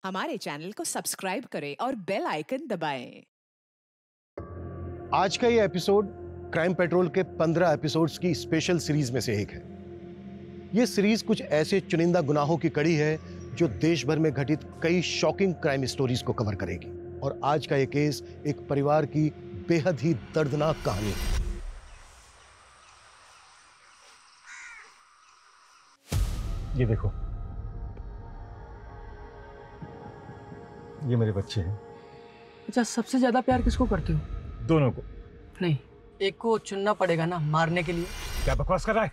हमारे चैनल को सब्सक्राइब करें और बेल आइकन दबाएं। आज का ये एपिसोड क्राइम पेट्रोल के 15 एपिसोड्स की स्पेशल सीरीज में से एक है। ये सीरीज कुछ ऐसे चुनिंदा गुनाहों की कड़ी है जो देश भर में घटित कई शॉकिंग क्राइम स्टोरीज को कवर करेगी। और आज का ये केस एक परिवार की बेहद ही दर्दनाक कहानी है। ये देखो, ये मेरे बच्चे हैं। अच्छा, सबसे ज्यादा प्यार किसको करते हो? दोनों को। नहीं, एक को चुनना पड़ेगा ना मारने के लिए। क्या बकवास कर रहा है?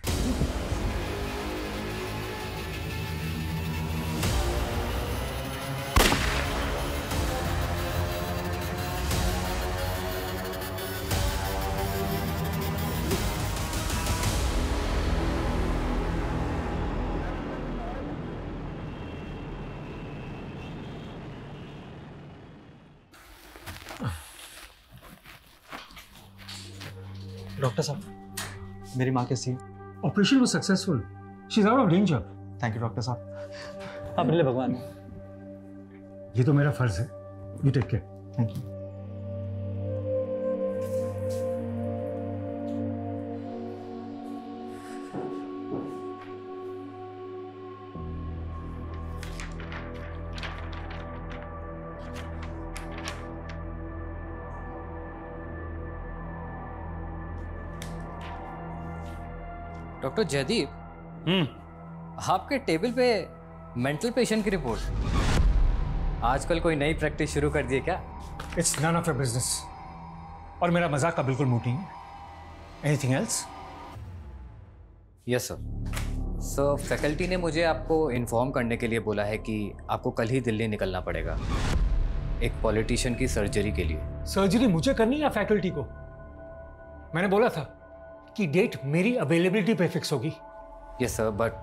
डॉक्टर साहब, मेरी माँ कैसी है? Operation was successful. She is out of danger. Thank you doctor साहब। आप मिले भगवान। ये तो मेरा फर्ज है। You take care. Thank you. Doctor Jaideep, आपके टेबल पे मेंटल पेशेंट की रिपोर्ट। आजकल कोई नई प्रैक्टिस शुरू कर दी है क्या? It's none of your business. और मेरा मजाक का बिल्कुल मूड नहीं है। Anything else? Yes sir. Sir, faculty ने मुझे आपको इन्फॉर्म करने के लिए बोला है कि आपको कल ही दिल्ली निकलना पड़ेगा एक पॉलिटिशियन की सर्जरी के लिए। सर्जरी मुझे करनी है या फैकल्टी को? मैंने बोला था कि डेट मेरी अवेलेबिलिटी पे फिक्स होगी। यस सर, बट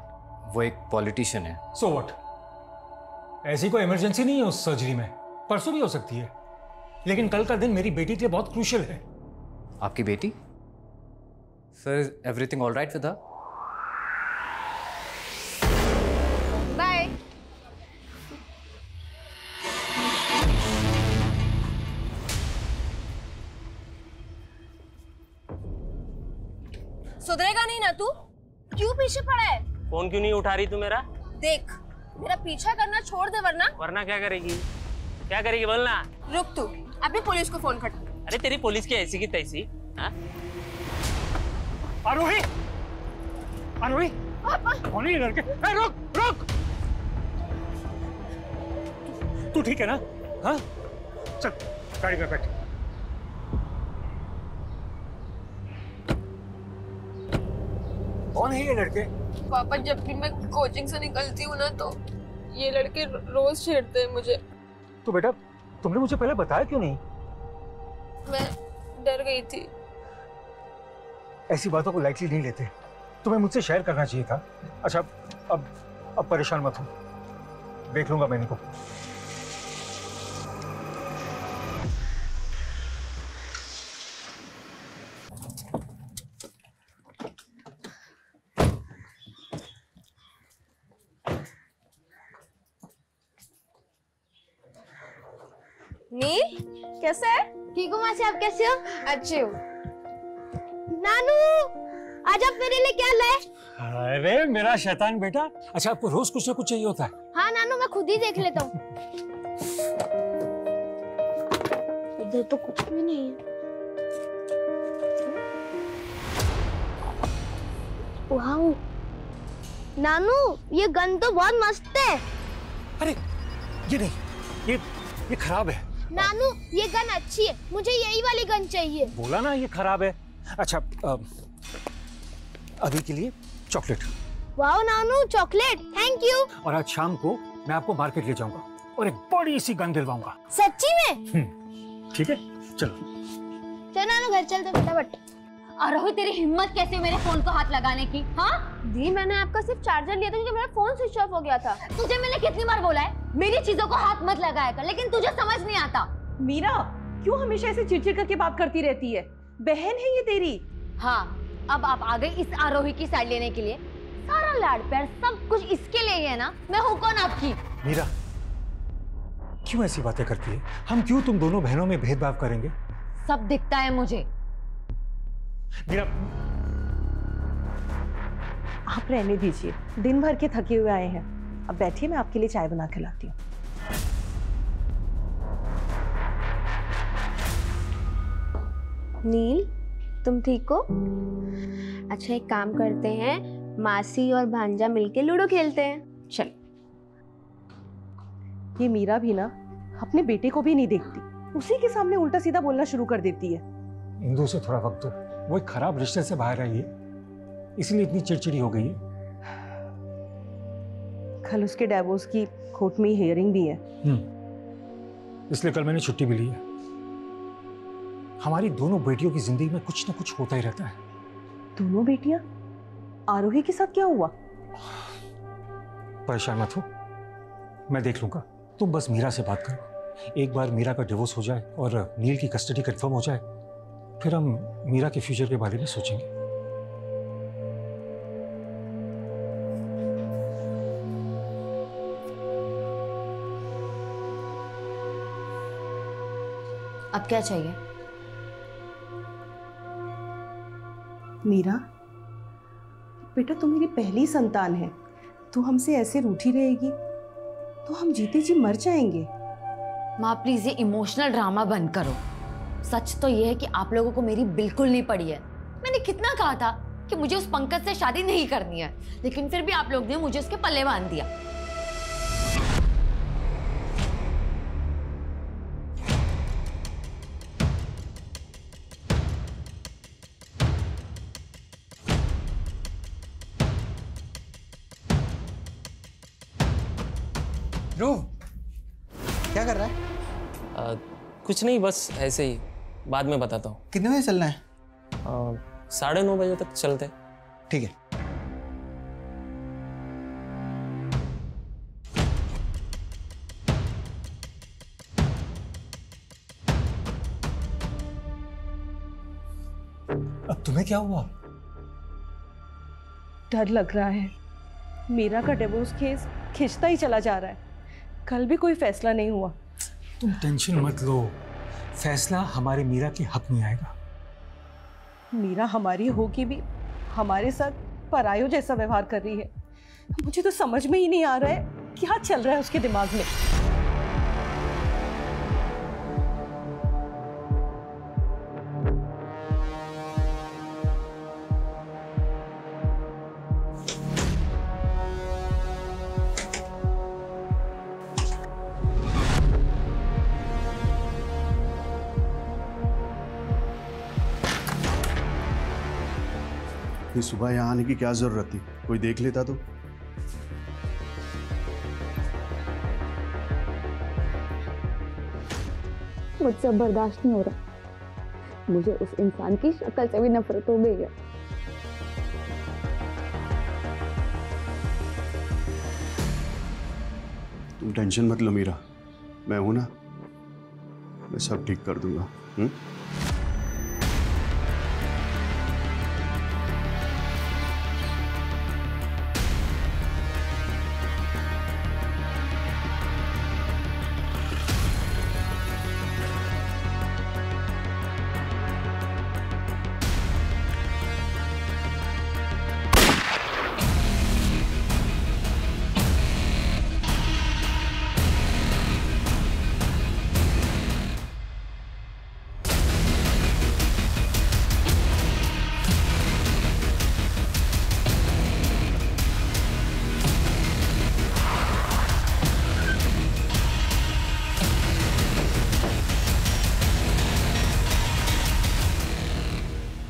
वो एक पॉलिटिशियन है। So what? ऐसी कोई इमरजेंसी नहीं है उस सर्जरी में। परसों भी हो सकती है, लेकिन कल का दिन मेरी बेटी के लिए बहुत क्रूशियल है। आपकी बेटी? Sir, is everything all right with her? Bye. सुधरेगा नहीं ना तू? क्यों पीछे पड़ा है? फोन क्यों नहीं उठा रही तू मेरा? देख, मेरा पीछा करना छोड़ दे वरना। वरना क्या करेगी? क्या करेगी बोलना? रुक तू, अभी पुलिस को फोन कर। अरे तेरी पुलिस की ऐसी की तैसी। हाँ? आरोही, आरोही, कौन है ये लड़के? रुक, रुक। तू ठीक है ना? हाँ? चल, गाड़ी में बैठ। कौन है ये लड़के? पापा, जब भी मैं कोचिंग से निकलती हूँ ना तो ये लड़के रोज छेड़ते हैं मुझे। तो बेटा, तुमने मुझे पहले बताया क्यों नहीं? मैं डर गई थी। ऐसी बातों को लाइटली नहीं लेते। तुम्हें मुझसे शेयर करना चाहिए था। अच्छा, अब परेशान मत हो, देख लूंगा मैं इनको। नील, कैसे है? ठीक हूँ मासी, आप कैसे हो? अच्छी हूँ। नानू, आज आप मेरे लिए क्या लाए? अरे मेरा शैतान बेटा। अच्छा, आपको रोज कुछ ना कुछ चाहिए होता है। हाँ नानू, मैं खुद ही देख लेता हूँ। इधर तो कुछ भी नहीं है। वाह नानू, ये गन तो बहुत मस्त है। अरे ये नहीं, ये खराब है। नानू, ये गन अच्छी है, मुझे यही वाली गन चाहिए। बोला ना ये खराब है। अच्छा, अभी के लिए चॉकलेट। वाह नानू, चॉकलेट, थैंक यू। और आज शाम को मैं आपको मार्केट ले जाऊंगा और एक बड़ी सी गन दिलवाऊंगा। सच्ची में? ठीक है, चलो। चल नानू, घर चलते फटाफट। आरोही, तेरी हिम्मत कैसे मेरे फोन को हाथ लगाने की? हाँ दी, मैंने आपका सिर्फ चार्जर लिया था क्योंकि मेरा फोन स्विच ऑफ हो गया था। तुझे मैंने कितनी बार बोला है मेरी चीजों को हाथ मत लगाया कर, लेकिन तुझे समझ नहीं आता। मीरा, क्यों हमेशा ऐसे चिड़चिड़ करके बात करती रहती है? बहन है ये तेरी। हाँ, अब आप आ गई इस आरोही की साइड लेने के लिए। सारा लाड़ प्यार सब कुछ इसके लिए है ना? मैं हूँ कौन आपकी? मीरा, क्यों ऐसी बातें करती है? हम क्यों तुम दोनों बहनों में भेदभाव करेंगे? सब दिखता है मुझे। मीरा, आप रहने दीजिए, दिन भर के थके हुए आए हैं। अब बैठिए, मैं आपके लिए चाय बना के लाती हूँ। नील, तुम ठीक हो? अच्छा, एक काम करते हैं, मासी और भांजा मिलके लूडो खेलते हैं। चल। ये मीरा भी ना अपने बेटे को भी नहीं देखती, उसी के सामने उल्टा सीधा बोलना शुरू कर देती है। इंदु से थोड़ा वक्त दो, वो एक खराब रिश्ते से बाहर आई है, इसलिए इतनी चिड़चिड़ी हो गई है। कल उसके डिवोर्स की कोर्ट में हियरिंग भी है। इसलिए कल मैंने छुट्टी भी ली है। हमारी दोनों बेटियों की जिंदगी में कुछ ना कुछ होता ही रहता है। दोनों बेटियां? आरोही के साथ क्या हुआ? परेशान मत हो, मैं देख लूंगा। तुम बस मीरा से बात करो। एक बार मीरा का डिवोर्स हो जाए और नील की कस्टडी कंफर्म हो जाए, फिर हम मीरा के फ्यूचर के बारे में सोचेंगे। अब क्या चाहिए? मीरा, बेटा तू मेरी पहली संतान है, तू हमसे ऐसे रूठी रहेगी तो हम जीते जी मर जाएंगे। माँ प्लीज ये इमोशनल ड्रामा बंद करो। सच तो ये है कि आप लोगों को मेरी बिल्कुल नहीं पड़ी है। मैंने कितना कहा था कि मुझे उस पंकज से शादी नहीं करनी है, लेकिन फिर भी आप लोग ने मुझे उसके पल्ले बांध दिया। ध्रुव, क्या कर रहा है? कुछ नहीं, बस ऐसे ही, बाद में बताता हूँ। कितने बजे चलना है? 9:30 बजे तक चलते। ठीक है। अब तुम्हें क्या हुआ? डर लग रहा है। मीरा का डिवोर्स केस खिंचता ही चला जा रहा है। कल भी कोई फैसला नहीं हुआ। तुम टेंशन मत लो, फैसला हमारे मीरा के हक में आएगा। मीरा हमारी होगी भी हमारे साथ परायों जैसा व्यवहार कर रही है। मुझे तो समझ में ही नहीं आ रहा है क्या चल रहा है उसके दिमाग में। सुबह यहाँ आने की क्या जरूरत थी? कोई देख लेता तो। मुझसे बर्दाश्त नहीं हो रहा। मुझे उस इंसान की शक्ल से भी नफरत हो गई है। तुम टेंशन मत लो मीरा, मैं हूं ना, मैं सब ठीक कर दूंगा।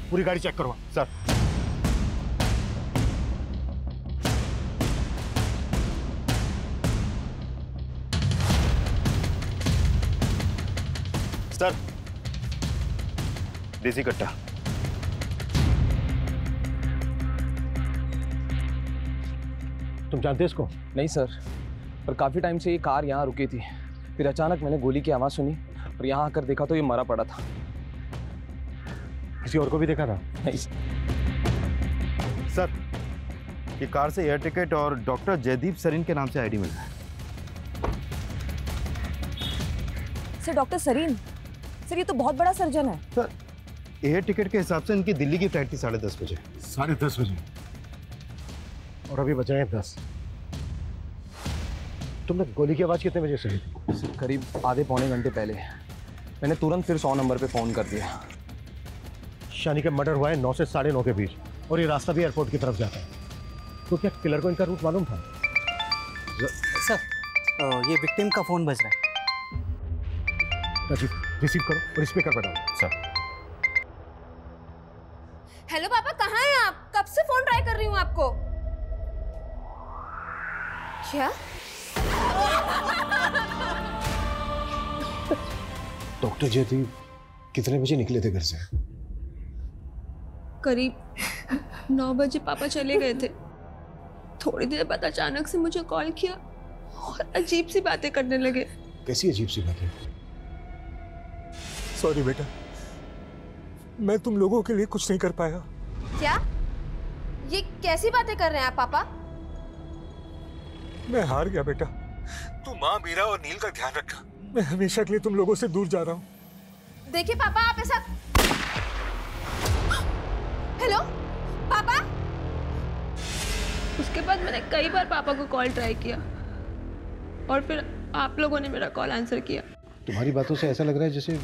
पूरी गाड़ी चेक करवा सर। सर, देसी कट्टा। तुम जानते इसको? नहीं सर, पर काफी टाइम से ये कार यहाँ रुकी थी। फिर अचानक मैंने गोली की आवाज सुनी और यहाँ आकर देखा तो ये मरा पड़ा था। किसी और को भी देखा था? नहीं सर, ये कार से एयर टिकट और डॉक्टर जयदीप सरीन के नाम से आईडी मिला है। सर डॉक्टर सरीन, सर ये तो बहुत बड़ा सर्जन है। सर एयर टिकट के हिसाब से इनकी दिल्ली की फ्लाइट थी 10:30 बजे। 10:30 बजे और अभी बज रहे हैं 10। तुमने गोली की आवाज़ कितने बजे सुनी थी? करीब आधे पौने घंटे पहले। मैंने तुरंत फिर 100 नंबर पे फ़ोन कर दिया। शानी का मर्डर हुआ है 9 से 9:30 के बीच और ये रास्ता भी एयरपोर्ट की तरफ जाता है। तो क्या किलर को इनका रूट मालूम था? सर ये विक्टिम का फ़ोन बज रहा है। राजीव रिसीव करो और स्पीकर पर डालो। सर। हेलो पापा, कहाँ हैं आप? कब से फोन ट्राई कर रही हूँ आपको। क्या? डॉक्टर जयदीप कितने बजे निकले थे घर से? करीब 9 बजे पापा चले गए थे। थोड़ी देर बाद अचानक से मुझे कॉल किया और अजीब सी बातें करने लगे। कैसी अजीब सी बातें? सॉरी बेटा, मैं तुम लोगों के लिए कुछ नहीं कर पाया। क्या? ये कैसी बातें कर रहे हैं आप पापा? मैं हार गया बेटा। तू माँ, मीरा और नील का ध्यान रखना। मैं हमेशा के लिए तुम लोगों से दूर जा रहा हूँ। देखिए पापा, आप ऐसा। हेलो पापा। उसके बाद मैंने कई बार पापा को कॉल ट्राई किया और फिर आप लोगों ने मेरा कॉल आंसर किया। तुम्हारी बातों से ऐसा लग रहा है जैसे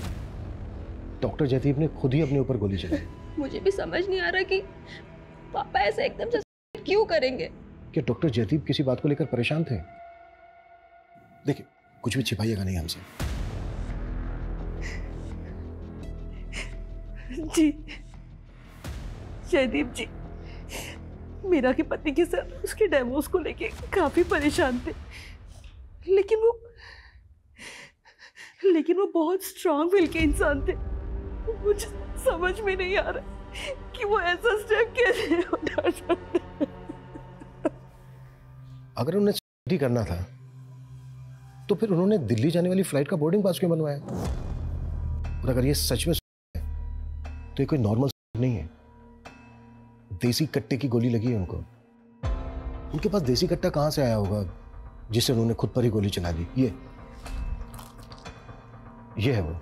डॉक्टर जयदीप ने खुद ही अपने ऊपर गोली चलाई। मुझे भी समझ नहीं आ रहा कि पापा ऐसे एकदम से क्यों करेंगे। क्या डॉक्टर जयदीप किसी बात को लेकर परेशान थे? देखिए, कुछ भी छिपाइएगा नहीं हमसे। जी जयदीप जी, मीरा के पति के साथ उसके डिवोर्स को लेके काफी परेशान थे, लेकिन वो बहुत स्ट्रांग विल के इंसान थे। मुझे समझ में नहीं आ रहा कि वो ऐसा स्टेप कैसे उठा सकते। अगर उन्हें स्टडी करना था तो फिर उन्होंने दिल्ली जाने वाली फ्लाइट का बोर्डिंग पास क्यों बनवाया? और अगर ये सच में है तो ये कोई नॉर्मल नहीं है। देसी कट्टे की गोली लगी है उनको। उनके पास देसी कट्टा कहां से आया होगा जिससे उन्होंने खुद पर ही गोली चला दी? ये है वो।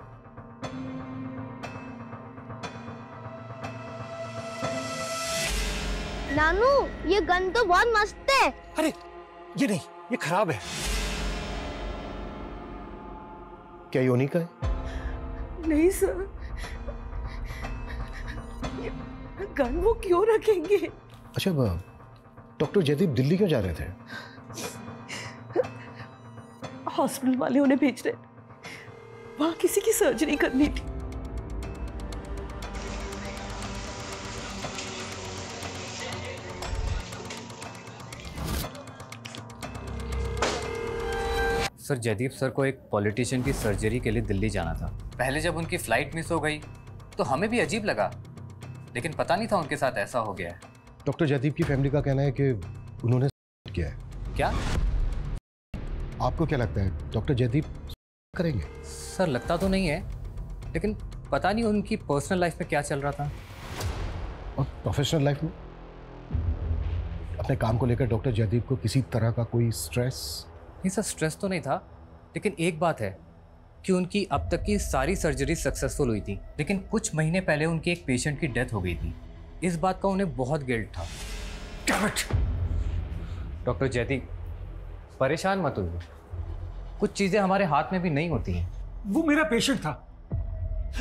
नानू, ये गन तो बहुत मस्त है। अरे ये नहीं, ये खराब है। क्या योनी का है? नहीं सर, गन वो क्यों रखेंगे? अच्छा, डॉक्टर जयदीप दिल्ली क्यों जा रहे थे? हॉस्पिटल वाले उन्हें भेज रहे, वहां किसी की सर्जरी करनी थी। सर, जयदीप सर को एक पॉलिटिशियन की सर्जरी के लिए दिल्ली जाना था। पहले जब उनकी फ्लाइट मिस हो गई तो हमें भी अजीब लगा, लेकिन पता नहीं था उनके साथ ऐसा हो गया है। डॉक्टर जयदीप की फैमिली का कहना है कि उन्होंने किया है। क्या? आपको क्या लगता है डॉक्टर जयदीप करेंगे? सर, लगता तो नहीं है, लेकिन पता नहीं उनकी पर्सनल लाइफ में क्या चल रहा था। और प्रोफेशनल लाइफ में अपने काम को लेकर डॉक्टर जयदीप को किसी तरह का कोई स्ट्रेस? नहीं सर, स्ट्रेस तो नहीं था, लेकिन एक बात है कि उनकी अब तक की सारी सर्जरी सक्सेसफुल हुई थी, लेकिन कुछ महीने पहले उनके एक पेशेंट की डेथ हो गई थी। इस बात का उन्हें बहुत गिल्ट था। डॉक्टर जयदीप, परेशान मत होइए, कुछ चीज़ें हमारे हाथ में भी नहीं होती हैं। वो मेरा पेशेंट था,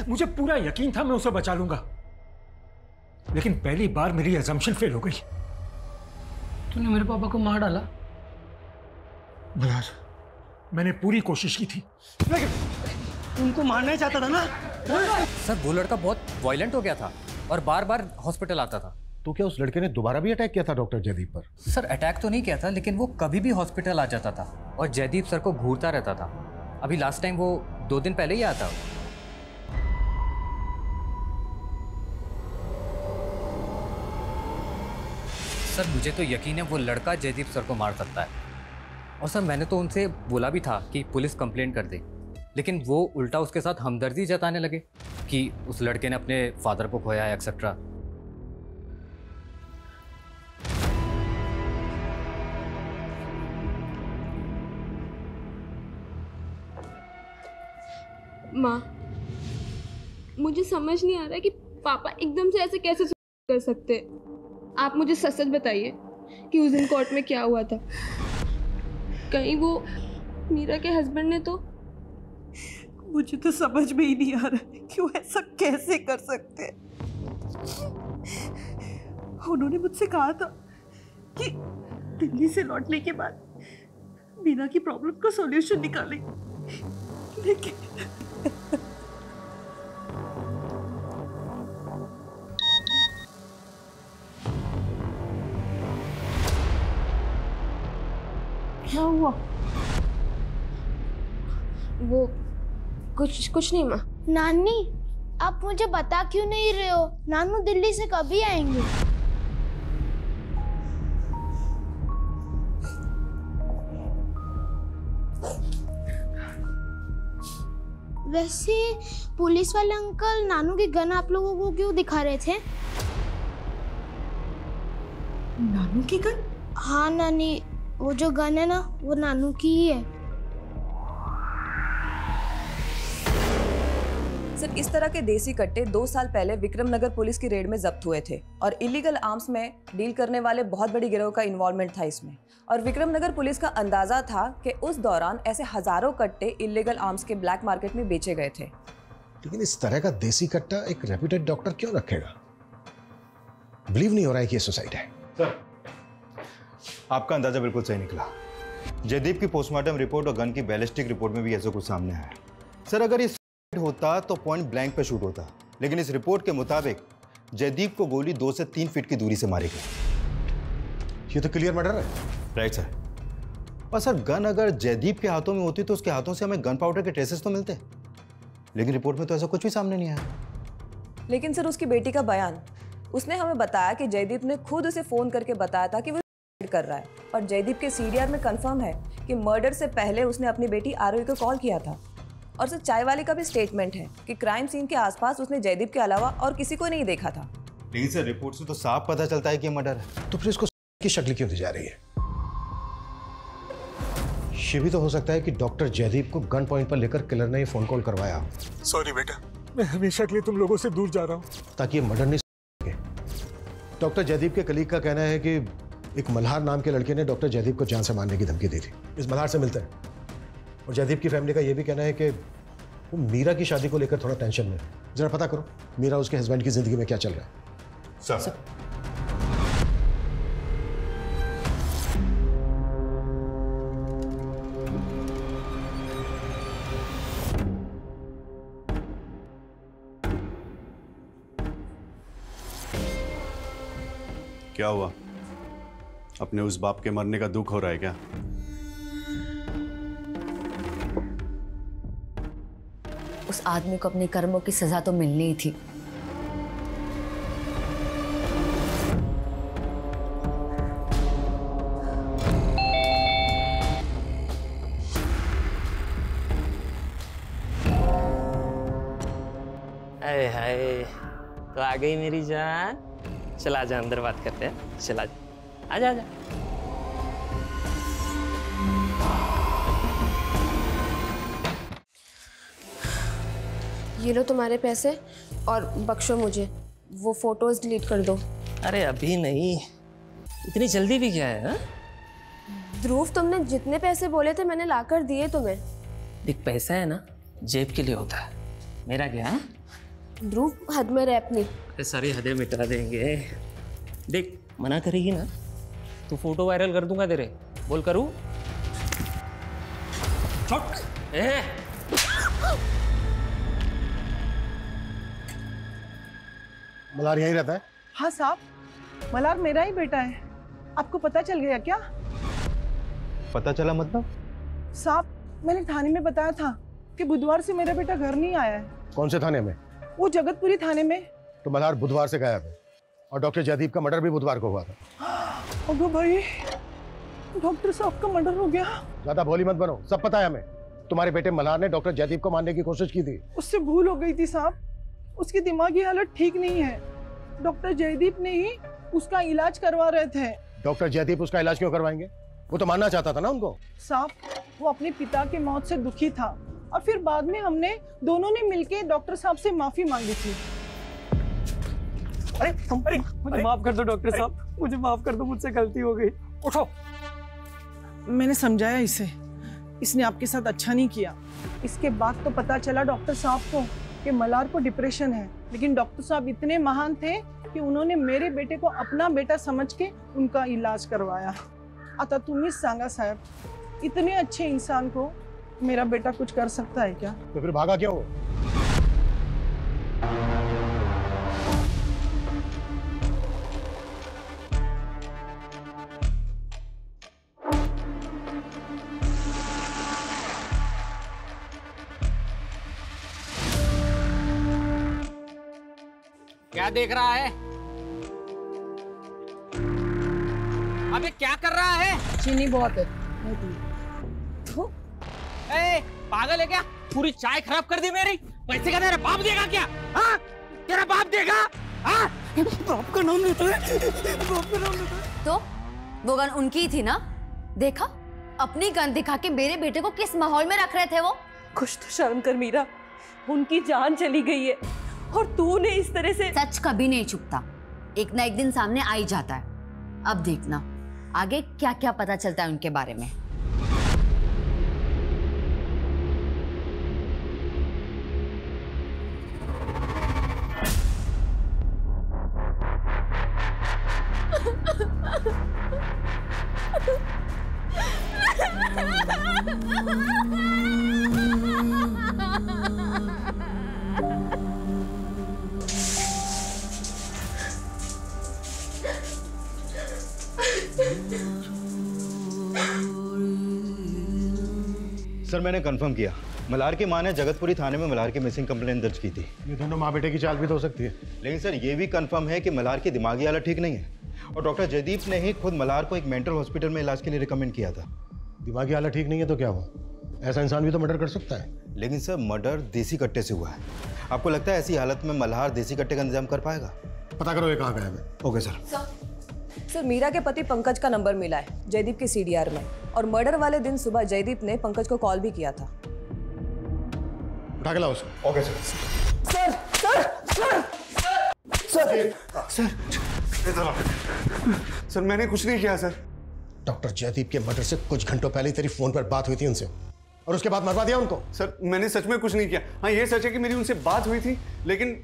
मुझे पूरा यकीन था मैं उसे बचा लूंगा, लेकिन पहली बार मेरी अजम्पशन फेल हो गई। तूने मेरे पापा को मार डाला? यार, मैंने पूरी कोशिश की थी, लेकिन उनको मारना ही चाहता था ना। सर, वो लड़का बहुत वायलेंट हो गया था और बार बार हॉस्पिटल आता था। तो क्या उस लड़के ने दोबारा भी अटैक किया था डॉक्टर जयदीप पर? सर, अटैक तो नहीं किया था, लेकिन वो कभी भी हॉस्पिटल आ जाता था और जयदीप सर को घूरता रहता था। अभी लास्ट टाइम वो 2 दिन पहले ही आया था। सर, मुझे तो यकीन है वो लड़का जयदीप सर को मार सकता है। और सर, मैंने तो उनसे बोला भी था कि पुलिस कंप्लेंट कर दे, लेकिन वो उल्टा उसके साथ हमदर्दी जताने लगे कि उस लड़के ने अपने फादर को खोया है एक्सेट्रा। माँ, मुझे समझ नहीं आ रहा है कि पापा एकदम से ऐसे कैसे कर सकते। आप मुझे सच सच बताइए कि उस दिन कोर्ट में क्या हुआ था। कहीं वो मीरा के हस्बैंड ने तो। मुझे तो समझ में ही नहीं आ रहा है कि वो ऐसा कैसे कर सकते हैं। उन्होंने मुझसे कहा था कि दिल्ली से लौटने के बाद मीरा की प्रॉब्लम का सॉल्यूशन निकालें, लेकिन क्या हुआ? वो कुछ नहीं माँ। नानी, आप मुझे बता क्यों नहीं रहे हो? नानू दिल्ली से कभी आएंगे? वैसे पुलिस वाले अंकल नानू की गन आप लोगों को क्यों दिखा रहे थे? नानू की गन? हाँ नानी, वो जो गन है ना, वो नानू की ही है। सिर्फ इस तरह के देसी कट्टे 2 साल पहले विक्रमनगर पुलिस की रेड में जब्त हुए थे और इलीगल आर्म्स में डील करने वाले बहुत बड़ी गिरोह का इन्वॉल्वमेंट था इसमें। और विक्रमनगर पुलिस का अंदाजा था कि उस दौरान ऐसे हजारों कट्टे इलीगल आर्म्स के ब्लैक मार्केट में बेचे गए थे। लेकिन इस तरह का देसी कट्टा एक रेप्यूटेड डॉक्टर क्यों रखेगा? बिलीव नहीं हो रहा है कि ये सुसाइड है। सर, आपका अंदाजा बिल्कुल सही निकला। जयदीप की पोस्टमार्टम रिपोर्ट और गन की बैलिस्टिक रिपोर्ट में भी ऐसा कुछ सामने आया। सर, अगर ये होता तो पॉइंट ब्लैंक पे शूट होता, लेकिन इस रिपोर्ट के मुताबिक जयदीप को गोली 2 से 3 फीट की दूरी से मारी गई। ये तो क्लियर मर्डर है। Right sir. और सर, गन अगर जयदीप के हाथों में होती तो उसके हाथों से हमें गन पाउडर के ट्रेसेस तो मिलते, लेकिन रिपोर्ट में तो ऐसा कुछ भी सामने नहीं आया। लेकिन सर, उसकी बेटी का बयान, उसने हमें बताया कि जयदीप ने खुद उसे फोन करके बताया था कि वो कर रहा है। और जयदीप के सीडीआर में कंफर्म है कि मर्डर से पहले उसने अपनी बेटी आरोही को कॉल किया था। और सर, चाय वाले का भी स्टेटमेंट है कि क्राइम सीन के आसपास उसने जयदीप के अलावा और किसी को नहीं देखा था। लेकिन सर, रिपोर्ट से तो साफ पता चलता है कि मर्डर है। तो फिर इसको की शक्ल क्यों दी जा रही है? ये भी तो हो सकता है कि डॉक्टर जयदीप को गन पॉइंट पर लेकर किलर ने ये फोन कॉल करवाया। सॉरी बेटा, मैं हमेशा के लिए तुम लोगों से दूर जा रहा हूँ ताकि ये मर्डर नहीं सके। डॉक्टर जयदीप के कलीग का कहना है कि एक मल्हार नाम के लड़के ने डॉक्टर जयदीप को जान से मारने की धमकी दी थी। इस मल्हार से मिलते हैं। और जयदीप की फैमिली का यह भी कहना है कि वो मीरा की शादी को लेकर थोड़ा टेंशन में है। जरा पता करो मीरा उसके हस्बैंड की जिंदगी में क्या चल रहा है। सर, क्या हुआ? अपने उस बाप के मरने का दुख हो रहा है क्या? उस आदमी को अपने कर्मों की सजा तो मिलनी ही थी। अरे हाय, तो आ गई मेरी जान। चला जा, अंदर बात करते हैं। चला जा, आजा आजा। ये लो तुम्हारे पैसे और बख्शो मुझे, वो फोटोज डिलीट कर दो। अरे अभी नहीं, इतनी जल्दी भी क्या है? ध्रुव, तुमने जितने पैसे बोले थे मैंने लाकर दिए तुम्हें। देख, पैसा है ना, जेब के लिए होता है। मेरा क्या है? ध्रुव, हद में रह अपनी। अरे सारी हदें मिटा देंगे। देख, मना करेगी ना तो फोटो वायरल कर दूंगा तेरे। बोल करूं? मल्हार यहीं रहता है? हाँ साहब, मल्हार मेरा ही बेटा है। आपको पता चल गया क्या? पता चला मतलब? साहब, मैंने थाने में बताया था कि बुधवार से मेरा बेटा घर नहीं आया है। कौन से थाने में? वो जगतपुरी थाने में। तो मल्हार बुधवार से गायब है और डॉक्टर जयदीप का मर्डर भी बुधवार को हुआ था। अबे भाई, डॉक्टर साहब का मर्डर हो गया। ज्यादा भोली मत बनो, सब पता है हमें। तुम्हारे बेटे मल्हार ने डॉक्टर जयदीप को मारने की कोशिश की थी। उससे भूल हो गई थी साहब, उसकी दिमागी हालत ठीक नहीं है। डॉक्टर जयदीप ने ही उसका इलाज करवा रहे थे। डॉक्टर जयदीप उसका इलाज क्यों करवाएंगे? वो तो मानना चाहता था ना उनको। साहब, वो अपने पिता की मौत से दुखी था और फिर बाद में हमने दोनों ने मिलके डॉक्टर साहब से माफी मांगी थी। अरे मुझे माफ कर दो डॉक्टर साहब, मुझे माफ कर दो, मुझसे गलती हो गई। उठो। मैंने समझाया इसे, इसने आपके साथ अच्छा नहीं किया। इसके बाद तो पता चला डॉक्टर साहब को कि मल्हार को डिप्रेशन है, लेकिन डॉक्टर साहब इतने महान थे कि उन्होंने मेरे बेटे को अपना बेटा समझ के उनका इलाज करवाया। आता तुम्हीच सांगा साहब, इतने अच्छे इंसान को मेरा बेटा कुछ कर सकता है क्या? तो फिर भागा क्यों? क्या देख रहा है? अबे क्या कर रहा है? चीनी बहुत है। ए, पागल है क्या? पूरी चाय खराब कर दी मेरी। पैसे का तेरा बाप देगा क्या? हाँ? तेरा बाप देगा? हाँ? बाप का नाम लेता है। बाप का नाम लेता है। तो वो गन उनकी ही थी ना? देखा, अपनी गन दिखा के मेरे बेटे को किस माहौल में रख रहे थे वो। कुछ तो शर्म कर मीरा, उनकी जान चली गई है और तूने इस तरह से। सच कभी नहीं छुपता, एक ना एक दिन सामने आ ही जाता है। अब देखना आगे क्या क्या पता चलता है उनके बारे में। सर मैंने कंफर्म किया, मल्हार की मां ने जगतपुरी थाने में मल्हार की मिसिंग कंप्लेंट दर्ज की थी। ये दोनों माँ बेटे की चाल भी तो हो सकती है। लेकिन सर ये भी कंफर्म है कि मल्हार की दिमागी हालत ठीक नहीं है और डॉक्टर जयदीप ने ही खुद मल्हार को एक मेंटल हॉस्पिटल में इलाज के लिए रिकमेंड किया था। दिमागी हालत ठीक नहीं है तो क्या हुआ? ऐसा इंसान भी तो मर्डर कर सकता है। लेकिन सर मर्डर देसी कट्टे से हुआ है। आपको लगता है ऐसी हालत में मल्हार देसी कट्टे का इंतजाम कर पाएगा? पता करो ये कहाँ गया है। Okay sir. सर मीरा के पति पंकज का नंबर मिला है जयदीप के सीडीआर में, और मर्डर वाले दिन सुबह जयदीप ने पंकज को कॉल भी किया था। उठा के लाओ उसको। Okay sir. Sir sir sir sir sir मैंने कुछ नहीं किया सर। डॉक्टर जयदीप के मर्डर से कुछ घंटों पहले तेरी फोन पर बात हुई थी उनसे और उसके बाद मरवा दिया उनको। सर मैंने सच में कुछ नहीं किया। हाँ ये सच है कि मेरी उनसे बात हुई थी, लेकिन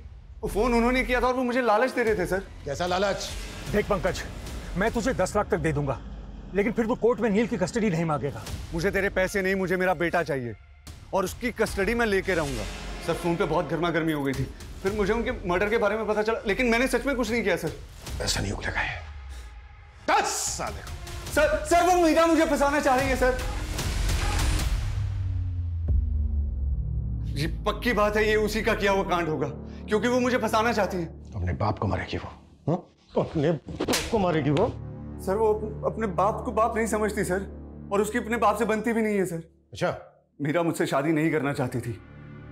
फोन उन्होंने किया था और वो मुझे लालच दे रहे थे सर। कैसा लालच? देख पंकज, मैं तुझे 10 लाख तक दे दूंगा, लेकिन फिर तू कोर्ट में नील की कस्टडी नहीं मांगेगा। मुझे तेरे पैसे नहीं, मुझे मेरा बेटा चाहिए और उसकी कस्टडी मैं लेके रहूंगा। सर फोन पे बहुत गर्मा गर्मी हो गई थी, फिर मुझे उनके मर्डर के बारे में पता चला, लेकिन मैंने सच में कुछ नहीं किया सर। ऐसा नहीं उगलेगा ये। 10 साल सर वो मीरा मुझे फंसाना चाह रही है सर। ये पक्की बात है, ये उसी का किया हुआ कांड होगा, क्योंकि वो मुझे फंसाना चाहती है। अपने बाप को मारेगी वो। अपने बाप को मारेगी वो? सर वो अपने बाप को बाप नहीं समझती सर, और उसकी अपने बाप से बनती भी नहीं है सर। अच्छा। मीरा मुझसे शादी नहीं करना चाहती थी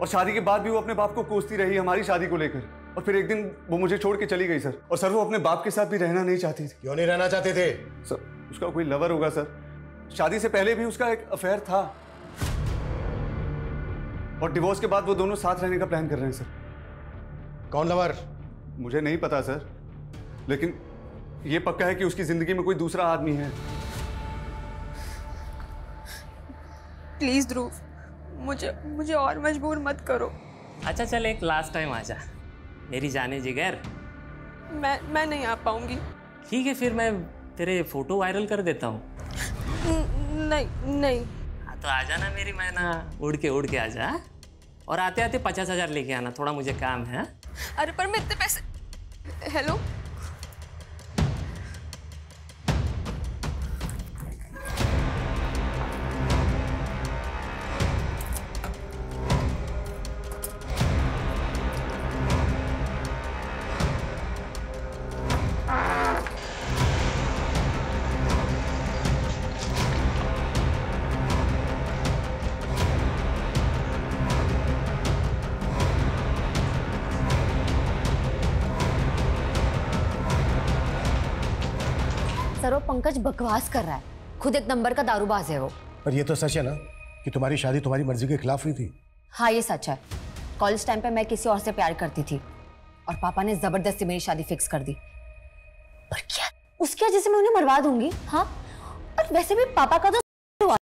और शादी के बाद भी वो अपने बाप को कोसती रही हमारी शादी को लेकर, और फिर एक दिन वो मुझे छोड़ के चली गई सर। और सर वो अपने बाप के साथ भी रहना नहीं चाहती थी। क्यों नहीं रहना चाहते थे? सर उसका कोई लवर होगा सर, शादी से पहले भी उसका एक अफेयर था, और डिवोर्स के बाद वो दोनों साथ रहने का प्लान कर रहे हैं सर। कौन लवर? मुझे नहीं पता सर, लेकिन ये पक्का है कि उसकी जिंदगी में कोई दूसरा आदमी है। प्लीज ध्रुव, मुझे और मजबूर मत करो। अच्छा चल एक लास्ट टाइम आजा मेरी जाने जिगर। मैं नहीं आ पाऊंगी। ठीक है फिर मैं तेरे फोटो वायरल कर देता हूँ। नहीं। हाँ तो आजा ना मेरी मैना, उड़ के आजा, और आते आते 50,000 लेके आना, थोड़ा मुझे काम है। अरे पर मैं इतने पैसे। हेलो सर वो पंकज बकवास कर रहा है, खुद एक नंबर का दारूबाज है वो। पर ये तो सच है ना कि तुम्हारी शादी तुम्हारी मर्जी के खिलाफ हुई थी। हाँ ये सच है, कॉलेज टाइम पे मैं किसी और से प्यार करती थी और पापा ने जबरदस्ती मेरी शादी फिक्स कर दी। पर क्या उसकी वजह से मैं उन्हें मरवा दूंगी? हाँ, और वैसे भी पापा का तो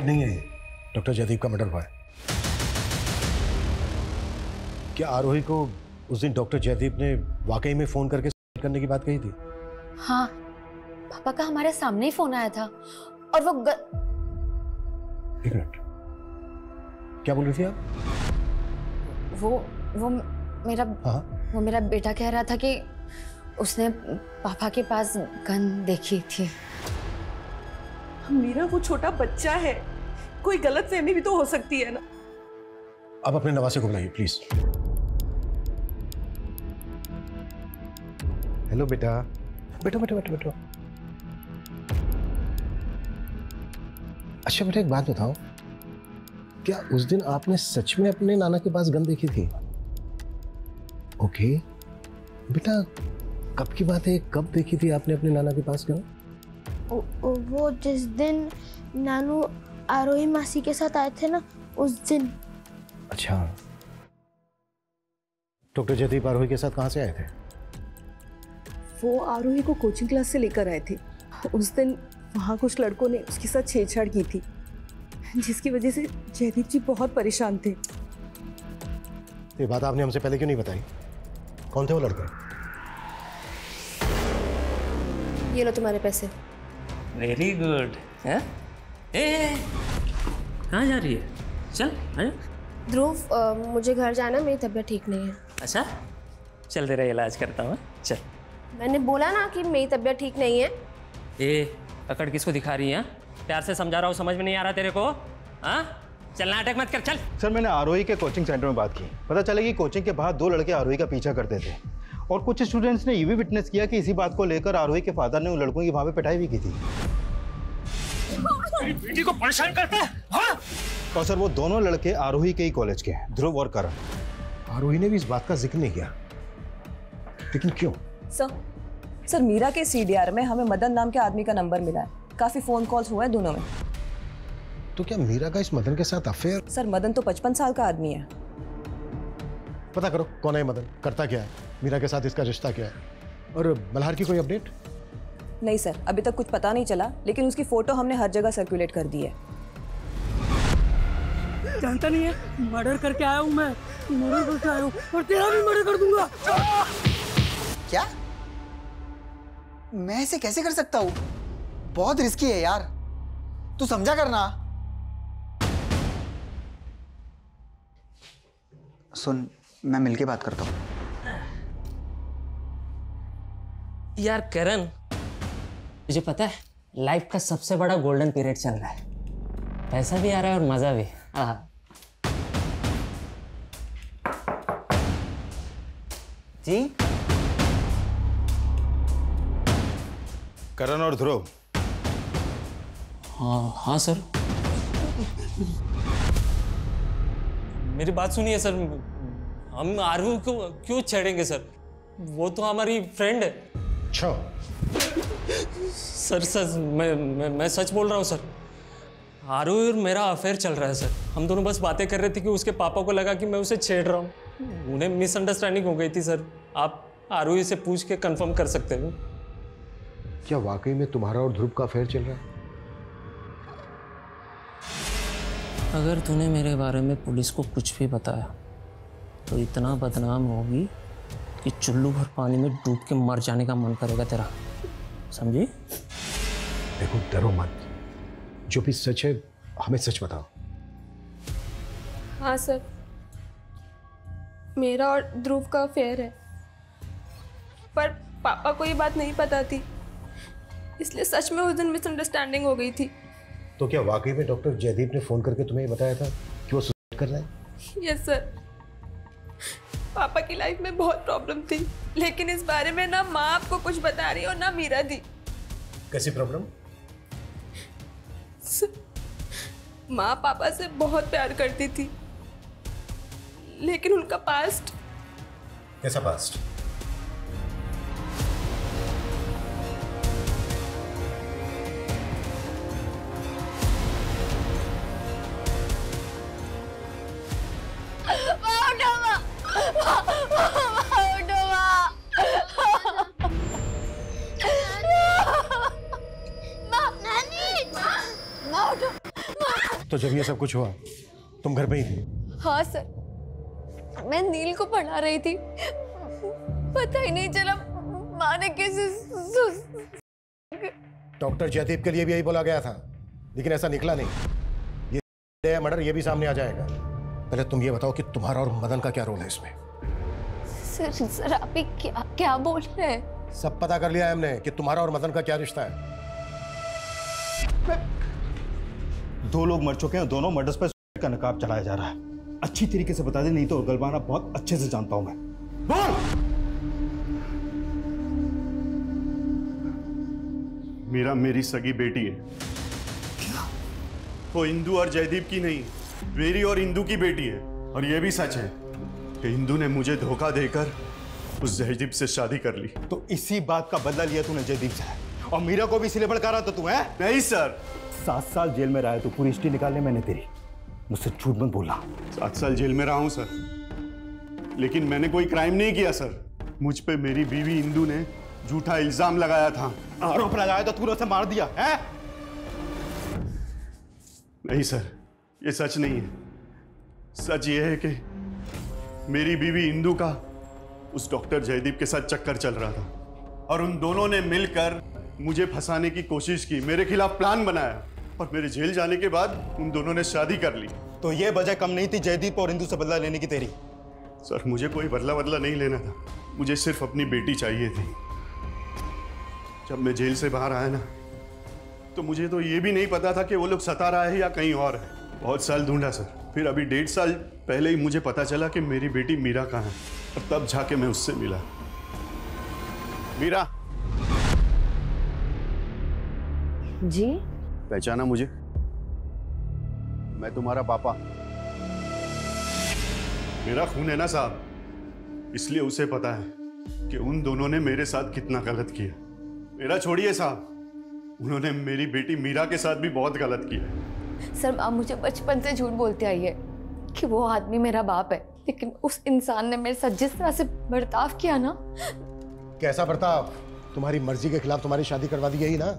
नहीं है, डॉक्टर जयदीप का मर्डर हुआ है। क्या आरोही को उस दिन डॉक्टर जयदीप ने वाकई में फोन करके करने की बात कही थी? हाँ, पापा का हमारे सामने ही फोन आया था और वो एक मिनट, क्या बोल रही थी आप? वो मेरा वो मेरा बेटा कह रहा था कि उसने पापा के पास गन देखी थी। मीरा वो छोटा बच्चा है, कोई गलतफहमी भी तो हो सकती है ना। अब अपने नवासे को बुलाइए प्लीज। हेलो बेटा, बैठो बैठो बैठो बैठो। अच्छा बेटा एक बात बताओ, क्या उस दिन आपने सच में अपने नाना के पास गन देखी थी? ओके बेटा, कब की बात है, कब देखी थी आपने अपने नाना के पास गन? वो जिस दिन नानू आरोही मासी के साथ आए थे ना, उस दिन। अच्छा, डॉक्टर जयदीप आरोही के साथ कहाँ से आए थे? वो आरोही को कोचिंग क्लास से लेकर आए थे। उस दिन वहाँ कुछ लड़कों ने उसके साथ छेड़छाड़ की थी, जिसकी वजह से जयदीप जी बहुत परेशान थे। ये बात आपने हमसे पहले क्यों नहीं बताई? कौन थे वो लड़के? ये लो तुम्हारे पैसे। Very good. कहाँ जा रही है? चल आजा। ध्रुव, मुझे घर जाना, मेरी तबीयत ठीक नहीं है। अच्छा, चल तेरा इलाज करता हूँ। चल। मैंने बोला ना कि मेरी तबीयत ठीक नहीं है। पकड़ किसको दिखा रही है? प्यार से समझा रहा हूँ, समझ में नहीं आ रहा तेरे को? हाँ, चल नाटक मत कर, चल। सर मैंने आरोही के कोचिंग सेंटर में बात की, पता चला कि कोचिंग के बाहर 2 लड़के आरोही का पीछा करते थे और कुछ स्टूडेंट्स ने ये भी विटनेस किया कि इसी बात को लेकर आरोही के फादर ने उन लड़कों की वहां पे पिटाई भी की थी। बेटी को परेशान करता है? हाँ? और सर वो दोनों लड़के आरोही के ही कॉलेज के हैं, ध्रुव और करण। आरोही ने भी इस बात का जिक्र नहीं किया, लेकिन क्यों? सर मीरा के सीडीआर में हमें मदन नाम के आदमी का नंबर मिला है, काफी फोन कॉल्स हुए हैं दोनों में। तो क्या मीरा का इस मदन के साथ अफेयर? सर मदन तो 55 साल का आदमी है। पता करो कौन है मदन, करता क्या है, मीरा के साथ इसका रिश्ता क्या है, और मल्हार की कोई अपडेट? नहीं सर, अभी तक कुछ पता नहीं चला, लेकिन उसकी फोटो हमने हर जगह सर्कुलेट कर दी है। जानता नहीं है, मर्डर करके आया हूँ मैं, मर्डर करके आया हूँ और तेरा भी मर्डर कर दूंगा। क्या? मैं इसे कैसे कर सकता हूँ? बहुत रिस्की है यार, तू समझा करना। सुन, मैं मिलके बात करता हूँ। यार करण, मुझे पता है लाइफ का सबसे बड़ा गोल्डन पीरियड चल रहा है, पैसा भी आ रहा है और मजा भी। जी? करण और ध्रुव। हाँ सर। मेरी बात सुनिए सर, हम आरोही को क्यों छेड़ेंगे सर? वो तो हमारी फ्रेंड है। अच्छा सर मैं सच बोल रहा हूँ सर। आरोही और मेरा अफेयर चल रहा है सर। हम दोनों बस बातें कर रहे थे कि उसके पापा को लगा कि मैं उसे छेड़ रहा हूँ। उन्हें मिसअंडरस्टैंडिंग हो गई थी सर। आप आरोही से पूछ के कंफर्म कर सकते हो। क्या वाकई में तुम्हारा और ध्रुव का अफेयर चल रहा है? अगर तूने मेरे बारे में पुलिस को कुछ भी बताया तो इतना बदनाम होगी कि चुल्लू भर पानी में डूब के मर जाने का मन करेगा तेरा, समझी? देखो डरो मत, जो भी सच है हमें सच बताओ। हाँ सर, मेरा और ध्रुव का अफेयर है, पर पापा को ये बात नहीं पता थी, इसलिए सच में उस दिन मिसअंडरस्टैंडिंग हो गई थी। तो क्या वाकई में डॉक्टर जयदीप ने फोन करके तुम्हें बताया था कि वो सुसाइड कर रहा है? Yes sir. पापा की लाइफ में बहुत प्रॉब्लम थी, लेकिन इस बारे में ना माँ आपको कुछ बता रही और ना मीरा दी। कैसी प्रॉब्लम? माँ पापा से बहुत प्यार करती थी, लेकिन उनका पास्ट। कैसा पास्ट? तो जब ये सब कुछ हुआ तुम घर पे ही थी? हाँ सर, मैं नील को पढ़ा रही थी, पता ही नहीं चला माँ ने कैसे डॉक्टर जयदीप के लिए भी यही बोला गया था, लेकिन ऐसा निकला नहीं। ये मर्डर ये भी सामने आ जाएगा। पहले तुम ये बताओ कि तुम्हारा और मदन का क्या रोल है इसमें? सर आप क्या बोल रहे हैं? सब पता कर लिया है हमने कि तुम्हारा और मदन का क्या रिश्ता है। 2 लोग मर चुके हैं, दोनों मर्डर्स पर का नकाब चलाया जा रहा है। अच्छी तरीके से बता दे, नहीं तो गलबाना बहुत अच्छे से जानता हूं मैं। बोल! मीरा मेरी सगी बेटी है। क्या? वो इंदू और जयदीप की नहीं, मेरी और इंदू की बेटी है। और ये भी सच है कि इंदू ने मुझे धोखा देकर उस जयदीप से शादी कर ली। तो इसी बात का बदला लिया तूने जयदीप से, और मीरा को भी इसीलिए भड़का रहा था तू है? नहीं सर। 7 साल जेल में रहा है, तो पूरी हिस्ट्री निकालने मैंने तेरी। मुझसे झूठ मत बोलना। 7 साल जेल में रहा हूं सर, लेकिन मैंने कोई क्राइम नहीं किया सर। मुझ पे मेरी बीवी इंदू ने झूठा इल्जाम लगाया था। आरोप लगाया तो तूने उसे मार दिया है? नहीं सर, ये सच नहीं है। सच ये है कि मेरी बीवी इंदू का उस डॉक्टर जयदीप के साथ चक्कर चल रहा था, और उन दोनों ने मिलकर मुझे फंसाने की कोशिश की, मेरे खिलाफ प्लान बनाया, और मेरे जेल जाने के बाद उन दोनों ने शादी कर ली। तो ये वजह कम नहीं थी जयदीप और इंदू से बदला लेने की तेरी? सर मुझे कोई बदला नहीं लेना था, मुझे सिर्फ अपनी बेटी चाहिए थी। जब मैं जेल से बाहर आया ना, तो मुझे तो ये भी नहीं पता था कि वो लोग सता रहा है या कहीं और है। बहुत साल ढूंढा सर, फिर अभी 1.5 साल पहले ही मुझे पता चला कि मेरी बेटी मीरा कहाँ है, और तब जाके मैं उससे मिला। मीरा जी? पहचाना मुझे? मैं तुम्हारा पापा। मेरा खून है ना साहब, इसलिए उसे पता है कि उन दोनों ने मेरे साथ कितना गलत किया। मेरा छोड़िए साहब, उन्होंने मेरी बेटी मीरा के साथ भी बहुत गलत किया। सर आप मुझे बचपन से झूठ बोलते आई है कि वो आदमी मेरा बाप है, लेकिन उस इंसान ने मेरे साथ जिस तरह से बर्ताव किया ना। कैसा बर्ताव? तुम्हारी मर्जी के खिलाफ तुम्हारी शादी करवा दी गई ना,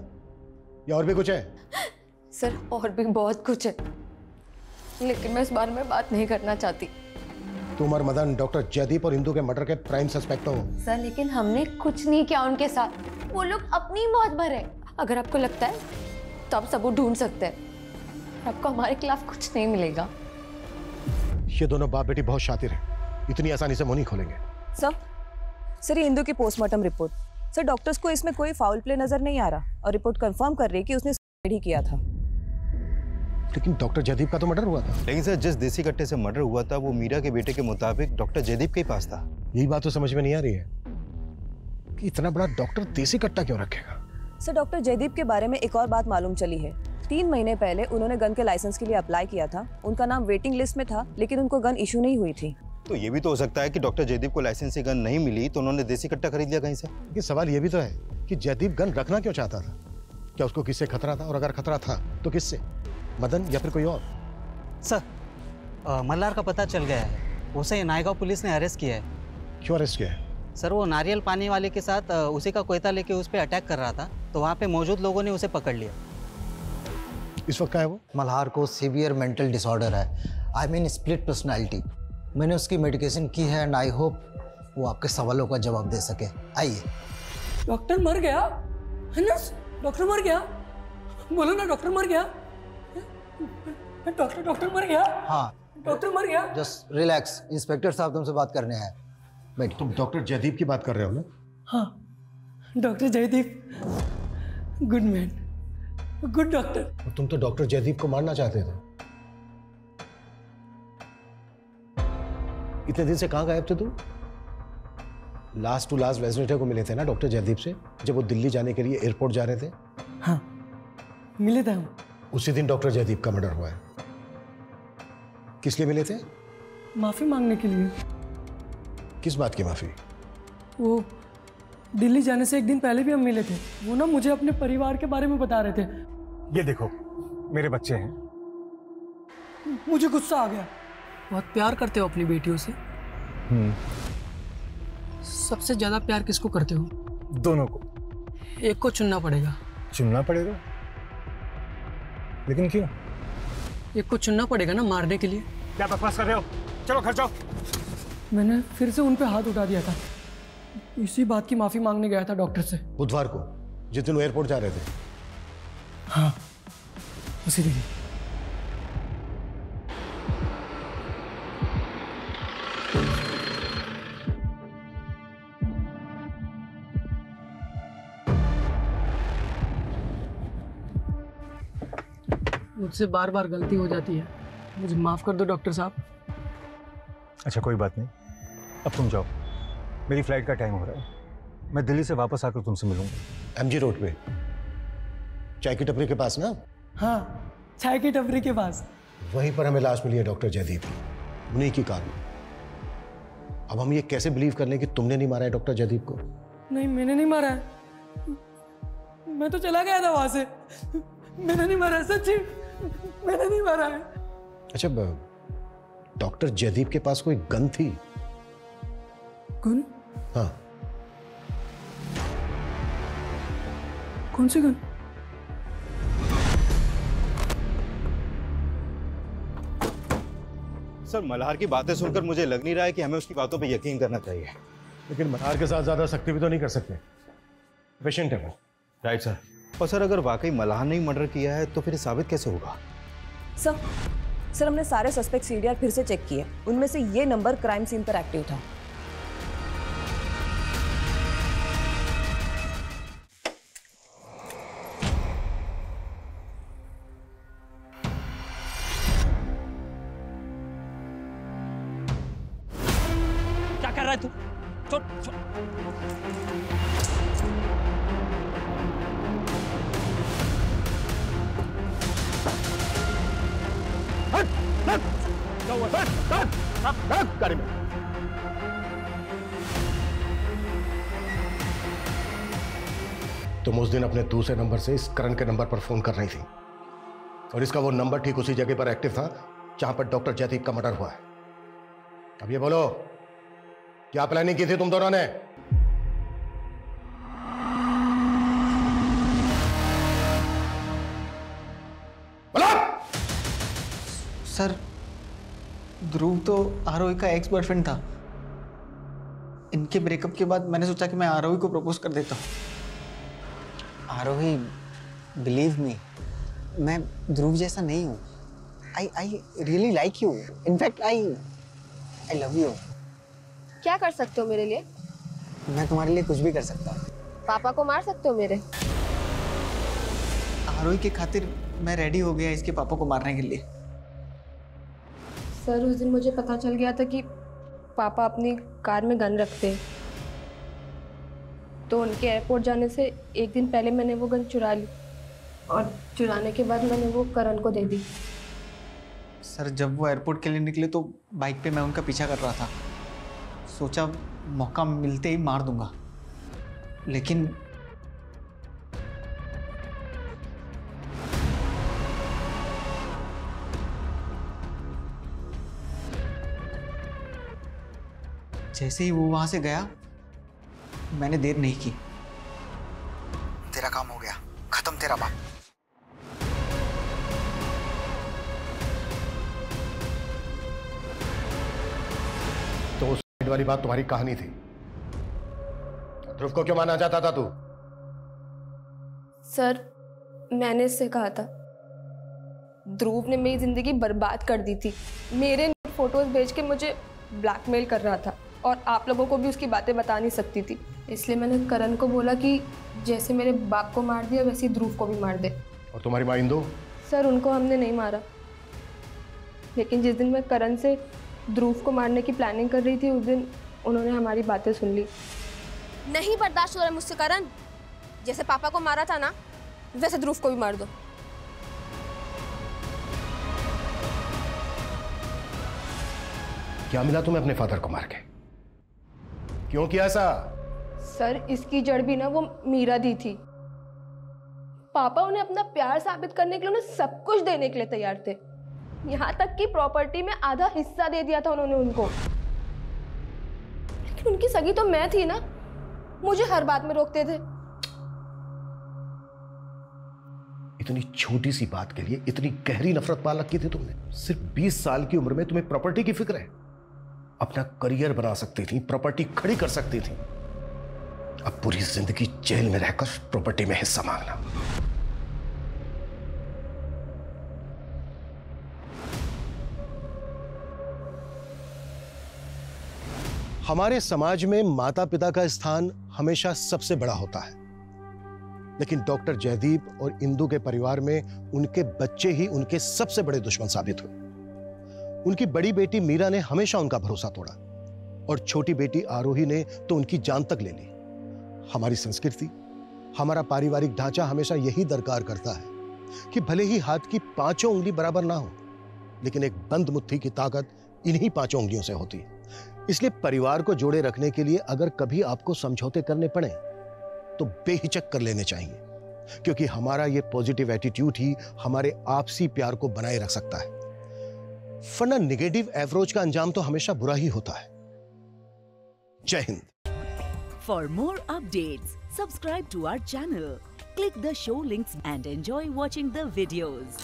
या और भी कुछ है? सर और भी बहुत कुछ है, लेकिन मैं इस बारे में बात नहीं करना चाहती। तुम और मदन डॉक्टर जयदीप और इंदू के मर्डर के प्राइम सस्पेक्ट हो। सर लेकिन हमने कुछ नहीं किया उनके साथ, वो लोग अपनी मौत भरे। अगर आपको लगता है तो आप सबूत ढूंढ सकते हैं, आपको हमारे खिलाफ कुछ नहीं मिलेगा। ये दोनों बाप बेटी बहुत शातिर हैं, इतनी आसानी से मुंह नहीं खोलेंगे। सर ये इंदू की पोस्टमार्टम रिपोर्ट। सर डॉक्टर्स को इसमें कोई फाउल प्ले नजर नहीं आ रहा, और रिपोर्ट कंफर्म कर रही है कि उसने सुसाइड ही किया था। लेकिन डॉक्टर जयदीप का तो मर्डर हुआ था। लेकिन सर जिस देसी कट्टे से मर्डर हुआ था वो मीरा के बेटे के मुताबिक डॉक्टर जयदीप के पास था। यही बात तो समझ में नहीं आ रही है कि इतना बड़ा डॉक्टर देसी कट्टा क्यों रखेगा। सर डॉक्टर जयदीप के बारे में एक और बात मालूम चली है। 3 महीने पहले उन्होंने गन के लाइसेंस के लिए अप्लाई किया था, उनका नाम वेटिंग लिस्ट में था, लेकिन उनको गन इशू नहीं हुई थी। तो ये भी तो हो सकता है कि डॉक्टर जयदीप को लाइसेंस से गन नहीं मिली तो उन्होंने देसी कट्टा खरीद लिया कहीं से। ये सवाल ये भी तो है कि जयदीप गन रखना क्यों चाहता था? क्या उसको किससे खतरा था, और अगर खतरा था तो किससे? मदन या फिर कोई और? सर मल्हार का पता चल गया है, उसे नायगांव पुलिस ने अरेस्ट किया है। क्यों अरेस्ट किया है? सर वो नारियल पानी वाले के साथ उसी का कोयता लेके उस पर अटैक कर रहा था, तो वहाँ पे मौजूद लोगों ने उसे पकड़ लिया। इस वक्त क्या है वो? मल्हार को सीवियर मेंटल डिसऑर्डर है, आई मीन स्प्लिट पर्सनालिटी। मैंने उसकी मेडिकेशन की है एंड आई होप वो आपके सवालों का जवाब दे सके। आइए। डॉक्टर मर गया है ना? डॉक्टर मर गया, बोलो ना डॉक्टर मर गया। डॉक्टर मर गया। हाँ डॉक्टर मर गया। जस्ट रिलैक्स, इंस्पेक्टर साहब तुमसे बात करने आए। बैठ। तुम डॉक्टर जयदीप की बात कर रहे हो ना? हाँ doctor Jaideep, good man, good doctor. तुम तो डॉक्टर जयदीप को मारना चाहते थे। इतने दिन से कहाँ गायब थे तुम? लास्ट टू लास्ट वेडनेसडे को मिले थे ना डॉक्टर जयदीप से, जब वो दिल्ली जाने के लिए एयरपोर्ट जा रहे थे। हाँ मिले थे हम। उसी दिन डॉक्टर जयदीप का मर्डर हुआ है। किस लिए मिले थे? माफी मांगने के लिए। किस बात की माफी? वो दिल्ली जाने से एक दिन पहले भी हम मिले थे, वो ना मुझे अपने परिवार के बारे में बता रहे थे। ये देखो मेरे बच्चे हैं। मुझे गुस्सा आ गया। बहुत प्यार करते हो अपनी बेटियों से? सबसे ज्यादा प्यार किसको करते हो? दोनों को। एक को चुनना पड़ेगा। चुनना पड़ेगा? लेकिन क्यों? एक को चुनना पड़ेगा ना मारने के लिए। क्या बकवास कर रहे हो? चलो घर जाओ। मैंने फिर से उन पे हाथ उठा दिया था। इसी बात की माफी मांगने गया था डॉक्टर से। बुधवार को जिस दिन वो एयरपोर्ट जा रहे थे। हाँ, उसी दिन। मुझसे बार बार गलती हो जाती है, मुझे माफ कर दो डॉक्टर साहब। अच्छा कोई बात नहीं, अब तुम जाओ, मेरी फ्लाइट का टाइम हो रहा है। मैं दिल्ली से वापस आकर तुमसे मिलूंगा। MG रोड पे चाय की टपरी के पास ना? हाँ, चाय की टपरी के पास। वहीं पर हमें लाश मिली है डॉक्टर जयदीप की, उन्हीं की कार में। अब हम ये कैसे बिलीव कर लें कि तुमने नहीं मारा है डॉक्टर जयदीप को? नहीं, मैंने नहीं मारा है। मैं तो चला गया था वहां से। मैंने नहीं मारा, सच्ची मैंने नहीं मारा है। अच्छा, डॉक्टर जयदीप के पास कोई गन थी? गन? हाँ। कौन सी गन? सर, मल्हार की बातें सुनकर मुझे लग नहीं रहा है कि हमें उसकी बातों पे यकीन करना चाहिए। लेकिन मल्हार के साथ ज्यादा सख्ती भी तो नहीं कर सकते, पेशेंट है वो। Right sir. और सर, अगर वाकई मल्हार ने ही मर्डर किया है तो फिर साबित कैसे होगा? सर हमने सारे सस्पेक्ट सीडीआर फिर से चेक किए, उनमें से ये नंबर क्राइम सीन पर एक्टिव था। क्या कर रहा है तू? छोड़ छोड़। गाड़ी में। तुम उस दिन अपने दूसरे नंबर से इस करण के नंबर पर फोन कर रही थी, और इसका वो नंबर ठीक उसी जगह पर एक्टिव था जहां पर डॉक्टर जयदीप का मर्डर हुआ है। अब ये बोलो, क्या प्लानिंग की थी तुम दोनों ने? सर, ध्रुव तो आरोही का एक्स बॉयफ्रेंड था। इनके ब्रेकअप के बाद मैंने सोचा कि मैं आरोही को प्रपोज कर देता हूँ। आरोही, बिलीव मी, मैं ध्रुव जैसा नहीं हूँ। I really like you. In fact I love you. क्या कर सकते हो मेरे लिए? मैं तुम्हारे लिए कुछ भी कर सकता हूँ। पापा को मार सकते हो मेरे? आरोही के खातिर मैं रेडी हो गया इसके पापा को मारने के लिए। सर, उस दिन मुझे पता चल गया था कि पापा अपनी कार में गन रखते हैं, तो उनके एयरपोर्ट जाने से एक दिन पहले मैंने वो गन चुरा ली, और चुराने के बाद मैंने वो करण को दे दी। सर, जब वो एयरपोर्ट के लिए निकले तो बाइक पे मैं उनका पीछा कर रहा था। सोचा मौका मिलते ही मार दूंगा, लेकिन जैसे ही वो वहां से गया, मैंने देर नहीं की। तेरा काम हो गया, खत्म तेरा बाप। तो उस वाली बात तुम्हारी कहानी थी। ध्रुव को क्यों मारना चाहता था तू? सर, मैंने इससे कहा था, ध्रुव ने मेरी जिंदगी बर्बाद कर दी थी। मेरे फोटोज भेज के मुझे ब्लैकमेल कर रहा था, और आप लोगों को भी उसकी बातें बता नहीं सकती थी। इसलिए मैंने करण को बोला कि जैसे मेरे बाप को मार दिया वैसे ही ध्रुव को भी मार दे। और तुम्हारी माँ इंदु? सर, उनको हमने नहीं मारा, लेकिन जिस दिन मैं करण से ध्रुव को मारने की प्लानिंग कर रही थी, उस दिन उन्होंने हमारी बातें सुन ली। नहीं बर्दाश्त हो रहा है मुझसे करण। जैसे पापा को मारा था ना, वैसे ध्रुव को भी मार दो। क्या मिला तुम्हें अपने फादर को मार के? क्यों किया ऐसा? सर, इसकी जड़ भी ना वो मीरा दी थी। पापा उन्हें अपना प्यार साबित करने के लिए उन्हें सब कुछ देने के लिए तैयार थे, यहाँ तक कि प्रॉपर्टी में आधा हिस्सा दे दिया था उन्होंने उनको। लेकिन उनकी सगी तो मैं थी ना, मुझे हर बात में रोकते थे। इतनी छोटी सी बात के लिए इतनी गहरी नफरत पाल रखी थी तुमने? सिर्फ 20 साल की उम्र में तुम्हें प्रॉपर्टी की फिक्र है? अपना करियर बना सकती थी, प्रॉपर्टी खड़ी कर सकती थी। अब पूरी जिंदगी जेल में रहकर प्रॉपर्टी में हिस्सा मांगना। हमारे समाज में माता पिता का स्थान हमेशा सबसे बड़ा होता है, लेकिन डॉक्टर जयदीप और इंदु के परिवार में उनके बच्चे ही उनके सबसे बड़े दुश्मन साबित हुए। उनकी बड़ी बेटी मीरा ने हमेशा उनका भरोसा तोड़ा और छोटी बेटी आरोही ने तो उनकी जान तक ले ली। हमारी संस्कृति, हमारा पारिवारिक ढांचा हमेशा यही दरकार करता है कि भले ही हाथ की 5 उंगली बराबर ना हो, लेकिन एक बंद मुट्ठी की ताकत इन्हीं 5 उंगलियों से होती है। इसलिए परिवार को जोड़े रखने के लिए अगर कभी आपको समझौते करने पड़े तो बेहिचक कर लेने चाहिए, क्योंकि हमारा ये पॉजिटिव एटीट्यूड ही हमारे आपसी प्यार को बनाए रख सकता है। वरना नेगेटिव एवरोज का अंजाम तो हमेशा बुरा ही होता है। जय Hind. For more updates, subscribe to our channel, click the show links and enjoy watching the videos.